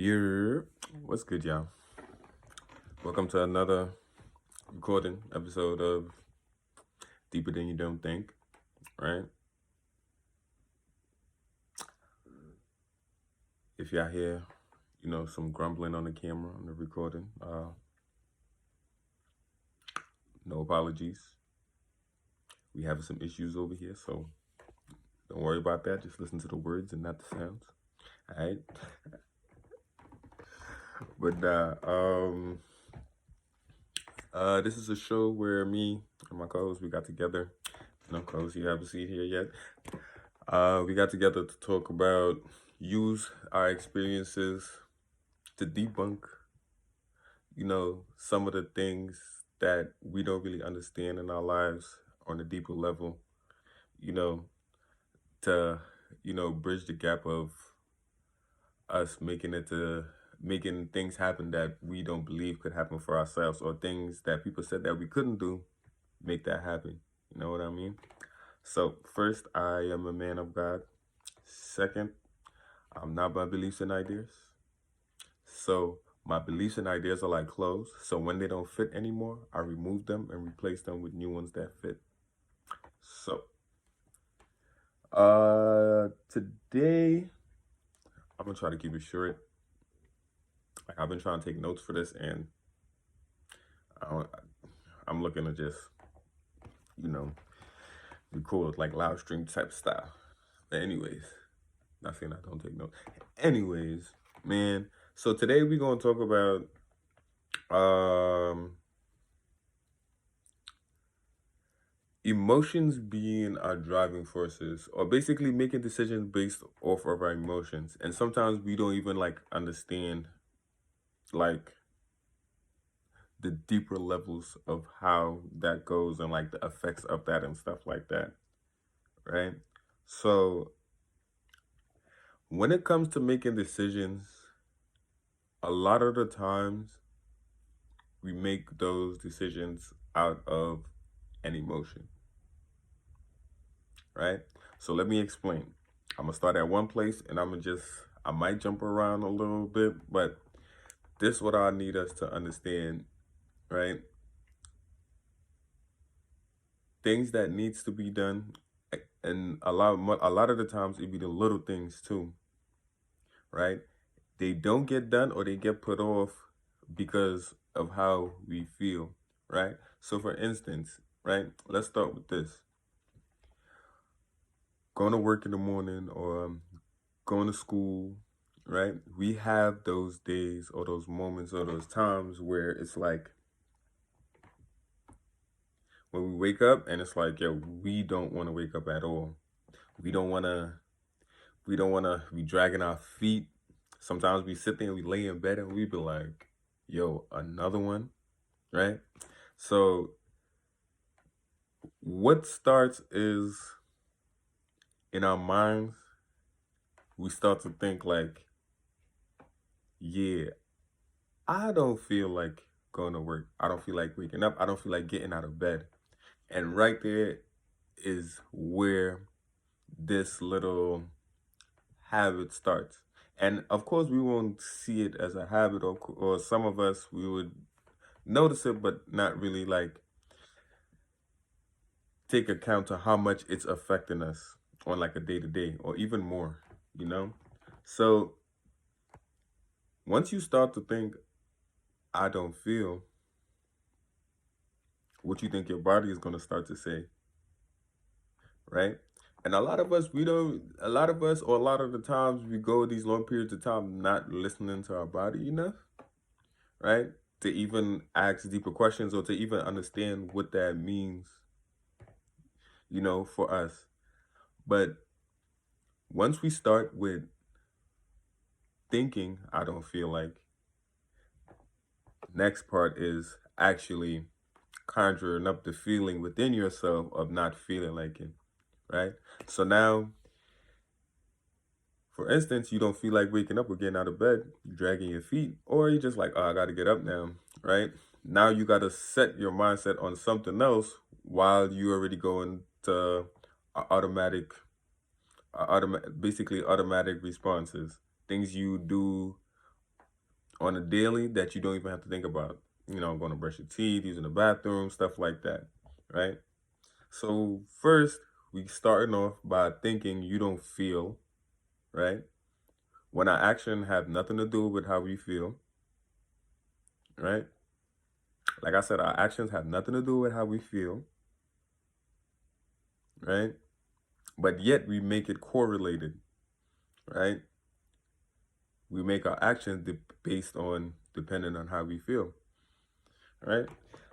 Yeah, what's good, y'all? Welcome to another recording episode of Deeper Than You Don't Think, right? If y'all hear, some grumbling on the camera on the recording, no apologies. We have some issues over here, so don't worry about that. Just listen to the words and not the sounds. All right. But this is a show where me and my co-host we got together. No co-host, you haven't seen here yet. We got together to talk about use our experiences to debunk, some of the things that we don't really understand in our lives on a deeper level, you know, to, bridge the gap of us making things happen that we don't believe could happen for ourselves or things that people said that we couldn't do, make that happen. You know what I mean? So first, I am a man of God. Second, I'm not my beliefs and ideas. So my beliefs and ideas are like clothes. So when they don't fit anymore, I remove them and replace them with new ones that fit. So today I'm gonna try to keep it short. Like I've been trying to take notes for this, and I I'm looking to just you know record like live stream type style. But anyways, not saying I don't take notes. Anyways, man. So today we're gonna talk about emotions being our driving forces, or basically making decisions based off of our emotions. And sometimes we don't even like understand like the deeper levels of how that goes and like the effects of that and stuff like that, right? So when it comes to making decisions, a lot of the times we make those decisions out of an emotion, right? So let me explain. I'm gonna start at one place and I might jump around a little bit, but this is what I need us to understand, right? Things that needs to be done, and a lot of the times it be the little things too, right? They don't get done or they get put off because of how we feel, right? So for instance, right? Let's start with this. Going to work in the morning or going to school, right? We have those days or those moments or those times where it's like when we wake up and it's like, yo, we don't want to wake up at all. We don't want to, we don't want to be dragging our feet. Sometimes we sit there and we lay in bed and we be like, yo, another one, right? So what starts is in our minds, we start to think like, yeah, I don't feel like going to work. I don't feel like waking up. I don't feel like getting out of bed. And right there is where this little habit starts. And of course, we won't see it as a habit, or some of us, we would notice it, but not really like take account to how much it's affecting us on like a day to day or even more, you know? So once you start to think, I don't feel, what you think your body is going to start to say, right? And a lot of us, we don't, a lot of us, or a lot of the times, we go these long periods of time not listening to our body enough, right? To even ask deeper questions or to even understand what that means, for us. But once we start with thinking, I don't feel like, next part is actually conjuring up the feeling within yourself of not feeling like it, right? So now, for instance, you don't feel like waking up or getting out of bed, you're dragging your feet, or you're just like, oh, I got to get up now, right? Now you got to set your mindset on something else while you already going to automatic, basically automatic responses, things you do on a daily that you don't even have to think about. Going to brush your teeth, using the bathroom, stuff like that, right? So first, we starting off by thinking you don't feel, right? When our action have nothing to do with how we feel, right? Like I said, our actions have nothing to do with how we feel, right? But yet we make it correlated, right? We make our actions based on depending on how we feel, right?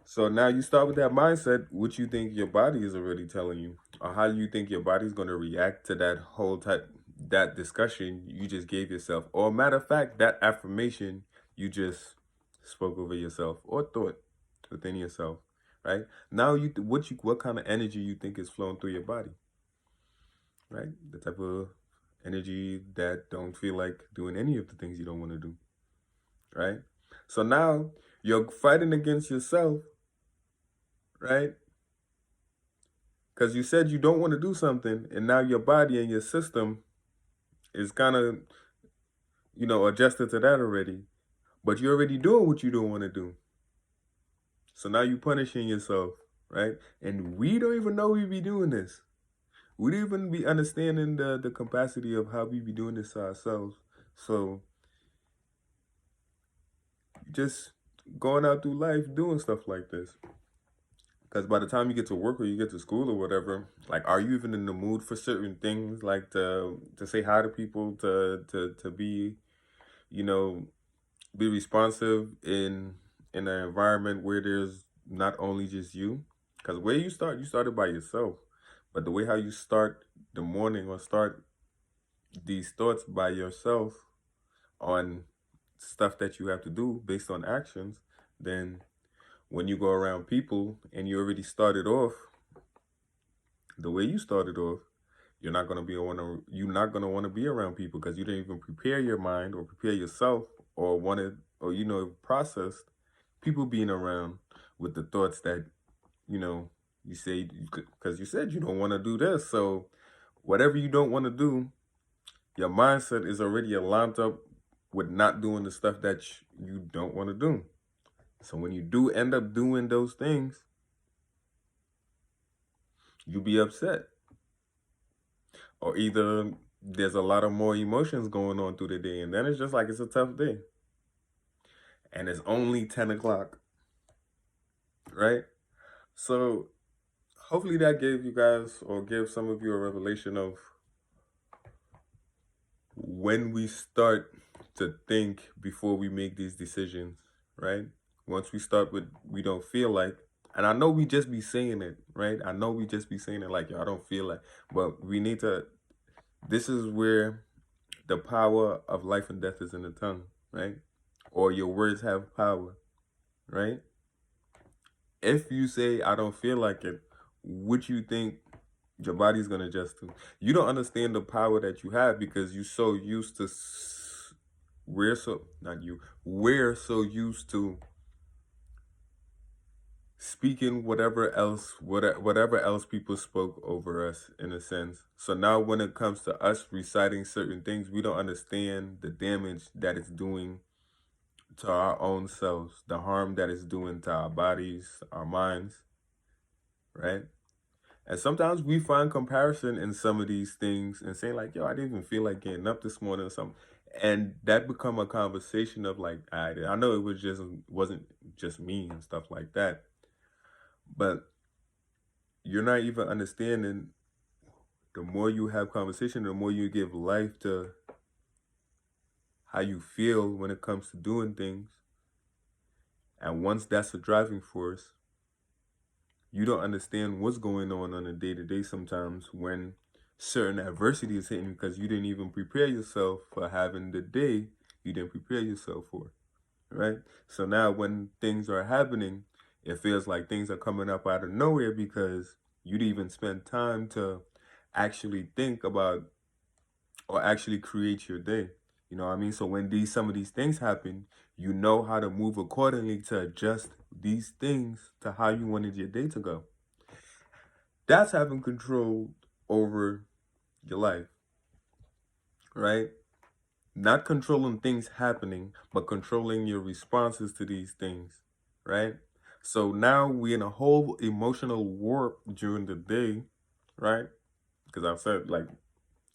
So now you start with that mindset, what you think your body is already telling you, or how you think your body's going to react to that whole type, that discussion you just gave yourself, or matter of fact, that affirmation you just spoke over yourself or thought within yourself, right? Now what kind of energy you think is flowing through your body, right? The type of energy that don't feel like doing any of the things you don't want to do, right? So now you're fighting against yourself, right? Because you said you don't want to do something, and now your body and your system is kind of, adjusted to that already. But you're already doing what you don't want to do. So now you're punishing yourself, right? And we don't even know we be doing this. We don't even be understanding the capacity of how we be doing this to ourselves. So just going out through life doing stuff like this. Because by the time you get to work or you get to school or whatever, like, are you even in the mood for certain things, like to say hi to people, to be, you know, be responsive in an environment where there's not only just you? Because where you started by yourself, but the way how you start the morning or start these thoughts by yourself on stuff that you have to do based on actions, then when you go around people and you already started off the way you started off, you're not gonna want to be around people because you didn't even prepare your mind or prepare yourself or wanted or processed people being around with the thoughts that you know you say because you said you don't want to do this. So whatever you don't want to do, your mindset is already aligned up with not doing the stuff that you don't want to do. So when you do end up doing those things, you'll be upset. Or either there's a lot of more emotions going on through the day, and then it's just like it's a tough day. And it's only 10 o'clock, right? So hopefully that gave you guys or give some of you a revelation of when we start to think before we make these decisions, right? Once we start with we don't feel like, and I know we just be saying it, right? I know we just be saying it like, yo, I don't feel like, but we need to, this is where the power of life and death is in the tongue, right? Or your words have power, right? If you say, I don't feel like it, what you think your body's gonna adjust to? You don't understand the power that you have because you're so used to we're so used to speaking whatever else people spoke over us in a sense. So now when it comes to us reciting certain things, we don't understand the damage that it's doing to our own selves, the harm that it's doing to our bodies, our minds, right? And sometimes we find comparison in some of these things and saying like, yo, I didn't even feel like getting up this morning or something. And that become a conversation of like, I know wasn't just me and stuff like that. But you're not even understanding the more you have conversation, the more you give life to how you feel when it comes to doing things. And once that's a driving force, you don't understand what's going on a day-to-day sometimes when certain adversity is hitting because you didn't even prepare yourself for having the day you didn't prepare yourself for, right? So now when things are happening, it feels like things are coming up out of nowhere because you didn't even spend time to actually think about or actually create your day. You know what I mean? So when some of these things happen, you know how to move accordingly to adjust these things to how you wanted your day to go. That's having control over your life, right? not controlling things happening, but controlling your responses to these things, right? So now we're in a whole emotional warp during the day, right? Because I've said like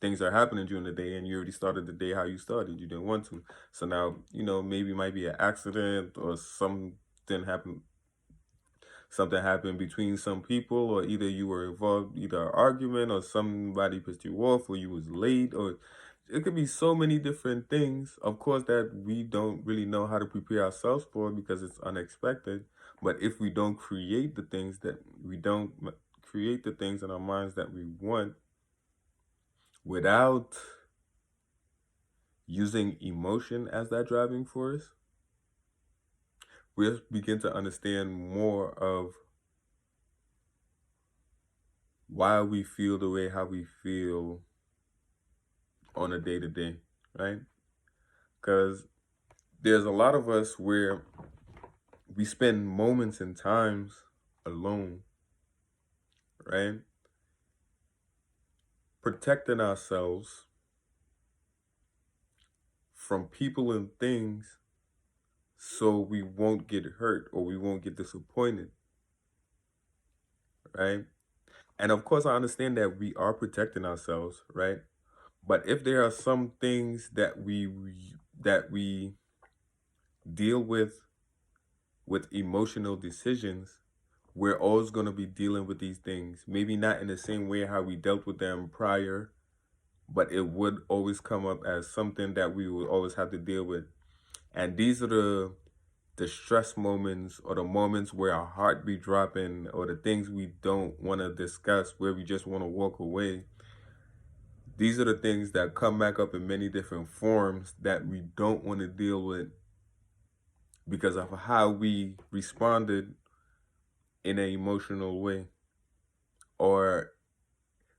things are happening during the day and you already started the day how you started. You didn't want to. So now, maybe it might be an accident or happened something happened between some people, or either you were involved either an argument or somebody pissed you off or you was late, or it could be so many different things, of course, that we don't really know how to prepare ourselves for because it's unexpected. But if we don't create the things that we don't m- create the things in our minds that we want without using emotion as that driving force, we'll begin to understand more of why we feel the way how we feel on a day to day, right? Because there's a lot of us where we spend moments and times alone, right? Protecting ourselves from people and things so we won't get hurt or we won't get disappointed, right? And of course, I understand that we are protecting ourselves, right? But if there are some things that we deal with emotional decisions, we're always going to be dealing with these things. Maybe not in the same way how we dealt with them prior, but it would always come up as something that we would always have to deal with. And these are the stress moments or the moments where our heart be dropping or the things we don't want to discuss, where we just want to walk away. These are the things that come back up in many different forms that we don't want to deal with because of how we responded in an emotional way or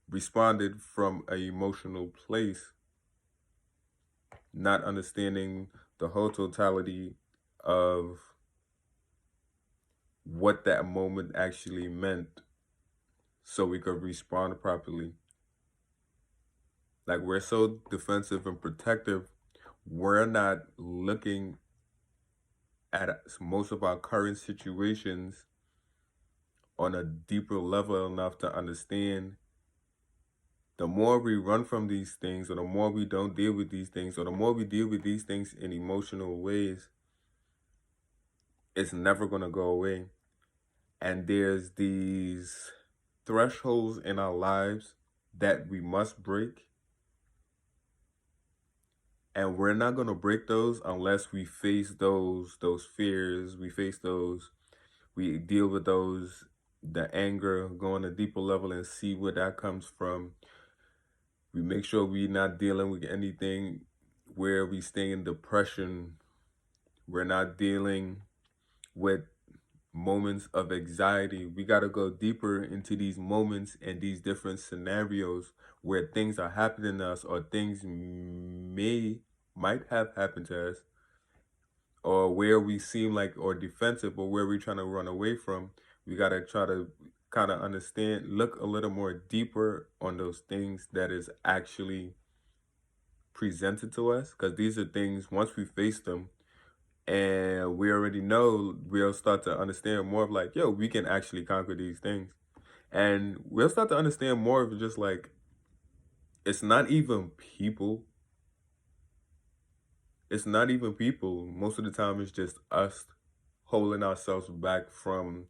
responded from an emotional place, not understanding the whole totality of what that moment actually meant so we could respond properly. Like we're so defensive and protective, we're not looking at most of our current situations on a deeper level enough to understand the more we run from these things, or the more we don't deal with these things, or the more we deal with these things in emotional ways, it's never going to go away. And there's these thresholds in our lives that we must break. And we're not going to break those unless we face those fears, we face those, we deal with those, the anger, go on a deeper level and see where that comes from. We make sure we're not dealing with anything where we stay in depression. We're not dealing with moments of anxiety. We got to go deeper into these moments and these different scenarios where things are happening to us or things might have happened to us, or where we seem like or defensive or where we're trying to run away from. We got to try to kind of understand, look a little more deeper on those things that is actually presented to us, because these are things once we face them and we already know, we'll start to understand more of like, yo, we can actually conquer these things. And we'll start to understand more of just like, it's not even people. It's not even people. Most of the time, it's just us holding ourselves back from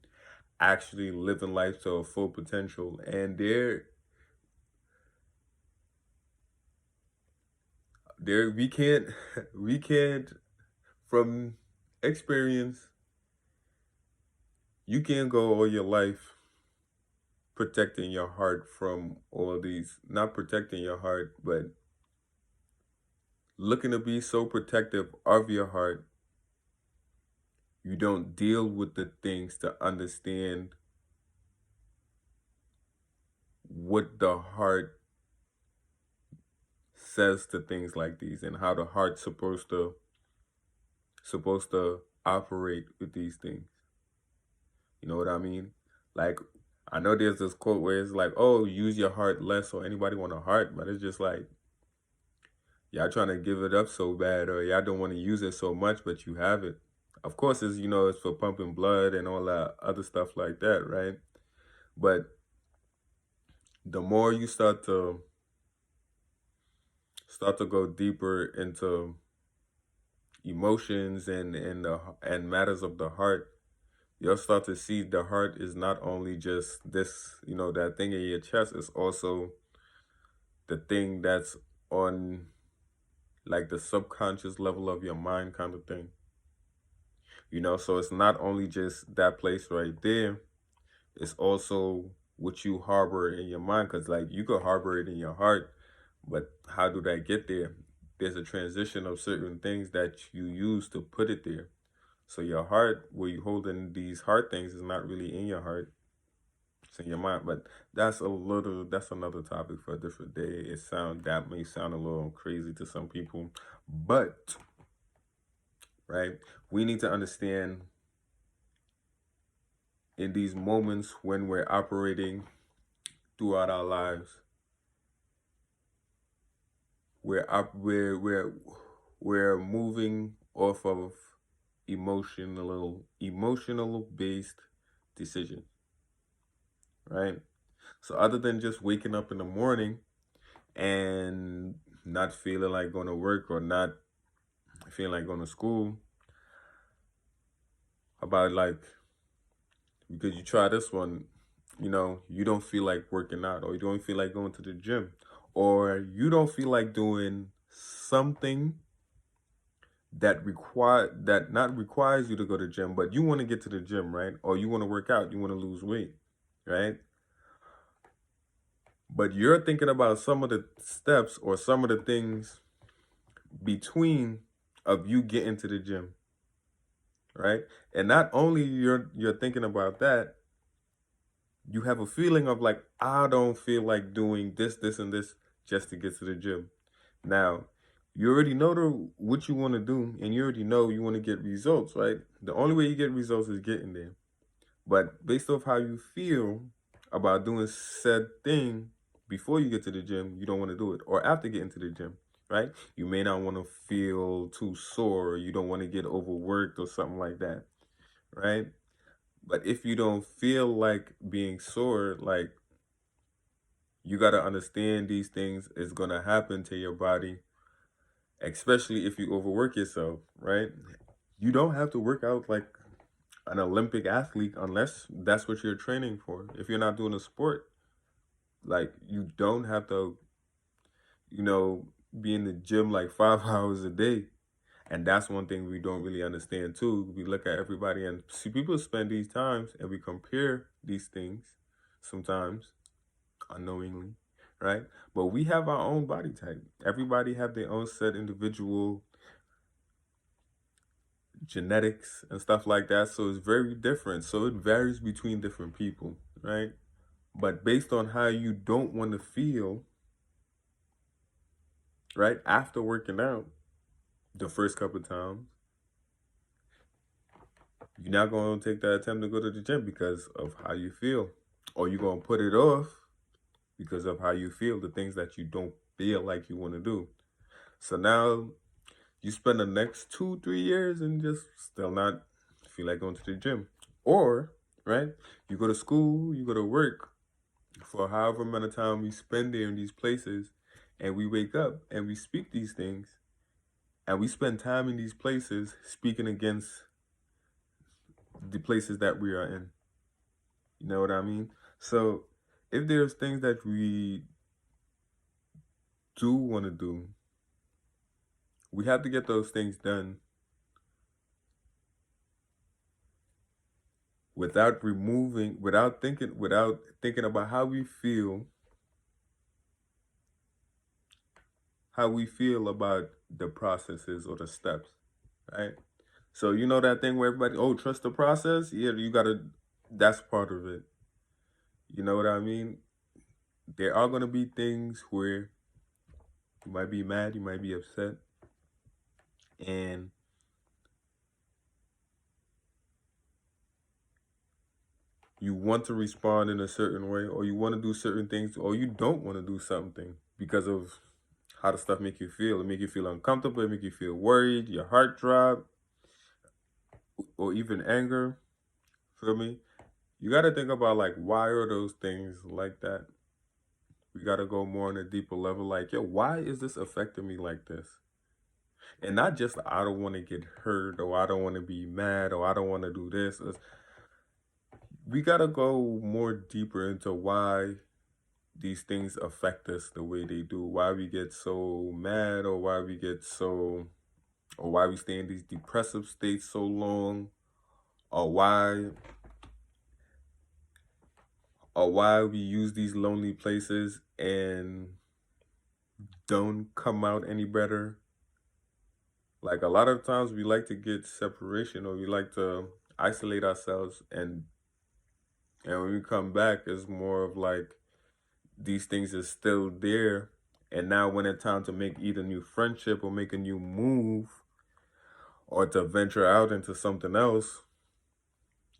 actually living life to a full potential. And we can't, we can't, from experience, you can't go all your life protecting your heart from all these, not protecting your heart, but looking to be so protective of your heart, you don't deal with the things to understand what the heart says to things like these and how the heart's supposed to operate with these things. You know what I mean? Like, I know there's this quote where it's like, oh, use your heart less, or anybody want a heart, but it's just like, Y'all trying to give it up so bad, or y'all don't want to use it so much, but you have it. Of course, it's it's for pumping blood and all that other stuff like that, right? But the more you start to go deeper into emotions and matters of the heart, you'll start to see the heart is not only just this, that thing in your chest. It's also the thing that's on like the subconscious level of your mind kind of thing. So it's not only just that place right there, it's also what you harbor in your mind. Because like you could harbor it in your heart, but how do that get there? There's a transition of certain things that you use to put it there. So your heart, where you holding these heart things, is not really in your heart. It's in your mind. But that's another topic for a different day. That may sound a little crazy to some people, but right, we need to understand in these moments when we're operating throughout our lives, we're moving off of emotional based decisions, right? So other than just waking up in the morning and not feeling like going to work or not feeling like going to school, about like because you try this one, you don't feel like working out, or you don't feel like going to the gym, or you don't feel like doing something that not requires you to go to the gym, but you want to get to the gym, right? Or you want to work out, you want to lose weight, right? But you're thinking about some of the steps or some of the things between of you getting to the gym, right? And not only you're thinking about that, you have a feeling of like, I don't feel like doing this, and this just to get to the gym. Now, you already know what you want to do, and you already know you want to get results, right? The only way you get results is getting there. But based off how you feel about doing said thing before you get to the gym, you don't want to do it. Or after getting to the gym, right? You may not want to feel too sore, or you don't want to get overworked or something like that, right? But if you don't feel like being sore, like you got to understand these things is going to happen to your body, especially if you overwork yourself, right? You don't have to work out like an Olympic athlete unless that's what you're training for. If you're not doing a sport, like you don't have to, you know, be in the gym like 5 hours a day. And that's one thing we don't really understand too. We look at everybody and see people spend these times and we compare these things sometimes unknowingly, right? But we have our own body type. Everybody have their own set individual genetics and stuff like that. So it's very different. So it varies between different people, right? But based on how you don't want to feel, right, after working out the first couple of times, you're not going to take that attempt to go to the gym because of how you feel. Or you're going to put it off because of how you feel, the things that you don't feel like you want to do. So now you spend the next 2, 3 years and just still not feel like going to the gym. Or, right, you go to school, you go to work for however amount of time we spend there in these places, and we wake up and we speak these things, and we spend time in these places speaking against the places that we are in. You know what I mean? So if there's things that we do want to do, we have to get those things done without thinking about how we feel about the processes or the steps, right? So you know that thing where everybody, oh, trust the process? Yeah, that's part of it. You know what I mean? There are going to be things where you might be mad, you might be upset, and you want to respond in a certain way, or you want to do certain things, or you don't want to do something because of how the stuff make you feel. It make you feel uncomfortable, it make you feel worried, your heart drop, or even anger. Feel me? You gotta think about like why are those things like that? We gotta go more on a deeper level, like, yo, why is this affecting me like this? And not just I don't want to get hurt or I don't want to be mad or I don't want to do this. We gotta go more deeper into why these things affect us the way they do, why we get so mad or why we get so or why we stay in these depressive states so long, or why we use these lonely places and don't come out any better. Like a lot of times we like to get separation or we like to isolate ourselves, and when we come back it's more of like these things are still there, and now when it's time to make either new friendship or make a new move or to venture out into something else,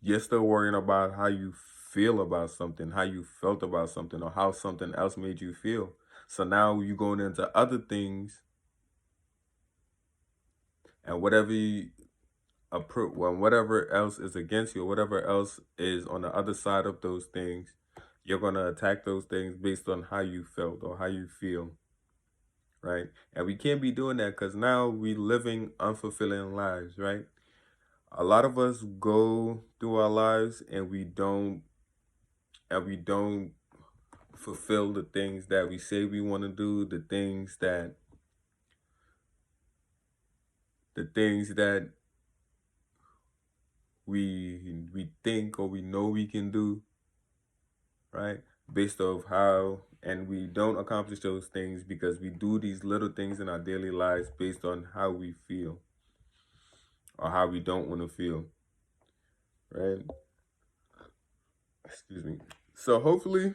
you're still worrying about how you feel about something, how you felt about something, or how something else made you feel. So now you're going into other things, and when whatever else is against you, or whatever else is on the other side of those things, you're gonna attack those things based on how you felt or how you feel, right? And we can't be doing that because now we living unfulfilling lives, right? A lot of us go through our lives and we don't fulfill the things that we say we want to do, the things that we think or we know we can do, right? Based off how, and we don't accomplish those things because we do these little things in our daily lives based on how we feel or how we don't want to feel, right? Excuse me. So hopefully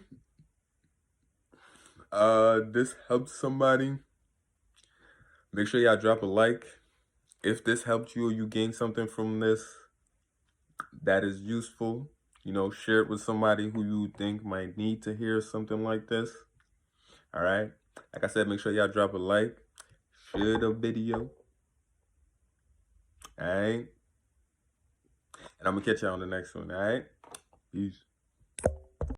this helps somebody. Make sure y'all drop a like. If this helped you or you gained something from this that is useful, share it with somebody who you think might need to hear something like this. All right. Like I said, make sure y'all drop a like, share the video. All right. And I'm going to catch y'all on the next one. All right. Peace.